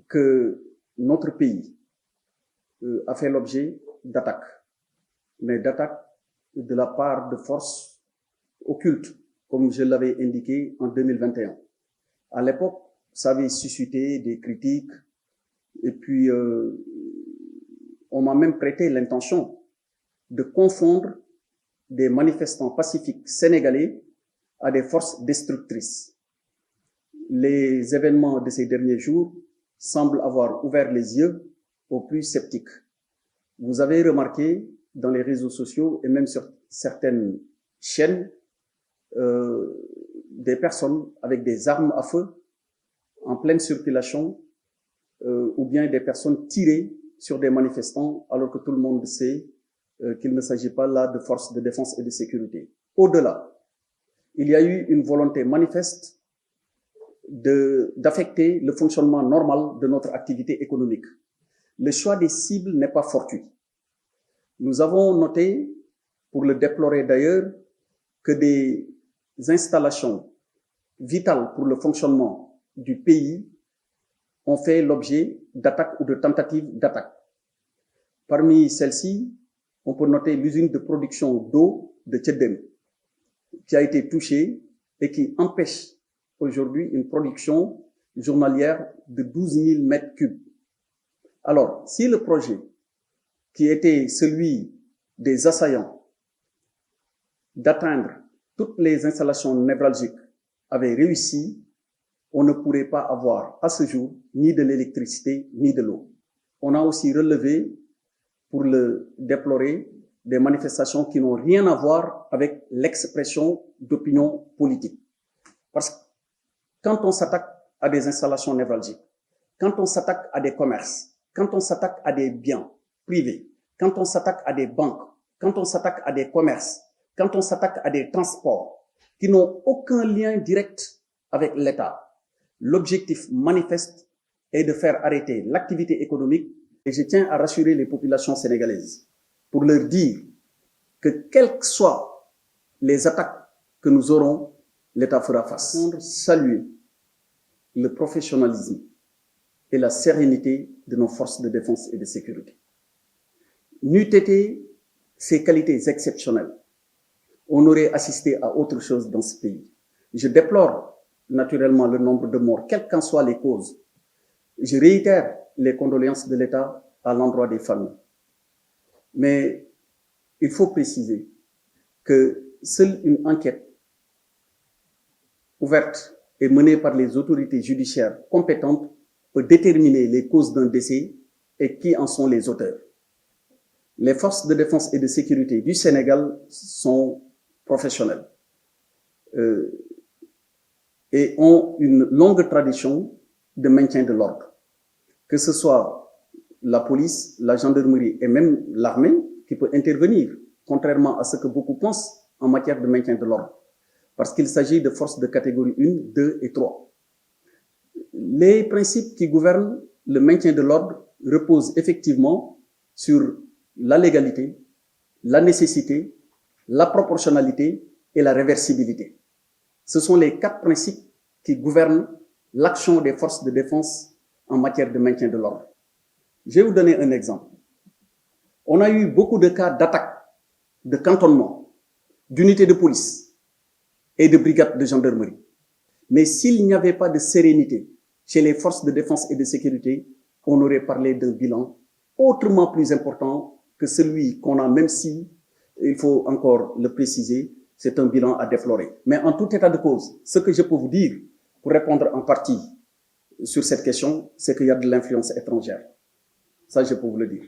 que notre pays a fait l'objet d'attaques, mais d'attaques de la part de forces occultes, comme je l'avais indiqué en 2021. À l'époque, ça avait suscité des critiques, et puis on m'a même prêté l'intention de confondre des manifestants pacifiques sénégalais à des forces destructrices. Les événements de ces derniers jours semblent avoir ouvert les yeux aux plus sceptiques. Vous avez remarqué dans les réseaux sociaux et même sur certaines chaînes des personnes avec des armes à feu en pleine circulation ou bien des personnes tirées sur des manifestants alors que tout le monde sait qu'il ne s'agit pas là de forces de défense et de sécurité. Au-delà, il y a eu une volonté manifeste d'affecter le fonctionnement normal de notre activité économique. Le choix des cibles n'est pas fortuit. Nous avons noté, pour le déplorer d'ailleurs, que des installations vitales pour le fonctionnement du pays ont fait l'objet d'attaques ou de tentatives d'attaques. Parmi celles-ci, on peut noter l'usine de production d'eau de Tchedem, qui a été touchée et qui empêche aujourd'hui une production journalière de 12 000 mètres cubes. Alors, si le projet, qui était celui des assaillants, d'atteindre toutes les installations névralgiques, avait réussi, on ne pourrait pas avoir à ce jour ni de l'électricité ni de l'eau. On a aussi relevé, pour le déplorer, des manifestations qui n'ont rien à voir avec l'expression d'opinion politique. Parce que quand on s'attaque à des installations névralgiques, quand on s'attaque à des commerces, quand on s'attaque à des biens privés, quand on s'attaque à des banques, quand on s'attaque à des commerces, quand on s'attaque à des transports qui n'ont aucun lien direct avec l'État, l'objectif manifeste est de faire arrêter l'activité économique. Et je tiens à rassurer les populations sénégalaises pour leur dire que quelles que soient les attaques que nous aurons, l'État fera face. Saluer le professionnalisme et la sérénité de nos forces de défense et de sécurité. N'eût été ces qualités exceptionnelles, on aurait assisté à autre chose dans ce pays. Je déplore naturellement le nombre de morts, quelles qu'en soient les causes. Je réitère les condoléances de l'État à l'endroit des familles. Mais il faut préciser que seule une enquête ouverte et menée par les autorités judiciaires compétentes peut déterminer les causes d'un décès et qui en sont les auteurs. Les forces de défense et de sécurité du Sénégal sont professionnelles et ont une longue tradition de maintien de l'ordre. Que ce soit la police, la gendarmerie et même l'armée qui peut intervenir, contrairement à ce que beaucoup pensent en matière de maintien de l'ordre, parce qu'il s'agit de forces de catégorie 1, 2 et 3. Les principes qui gouvernent le maintien de l'ordre reposent effectivement sur la légalité, la nécessité, la proportionnalité et la réversibilité. Ce sont les 4 principes qui gouvernent l'action des forces de défense en matière de maintien de l'ordre. Je vais vous donner un exemple. On a eu beaucoup de cas d'attaque, de cantonnement, d'unités de police et de brigades de gendarmerie. Mais s'il n'y avait pas de sérénité chez les forces de défense et de sécurité, on aurait parlé d'un bilan autrement plus important que celui qu'on a, même si, il faut encore le préciser, c'est un bilan à déplorer. Mais en tout état de cause, ce que je peux vous dire, pour répondre en partie sur cette question, c'est qu'il y a de l'influence étrangère. Ça, je peux vous le dire.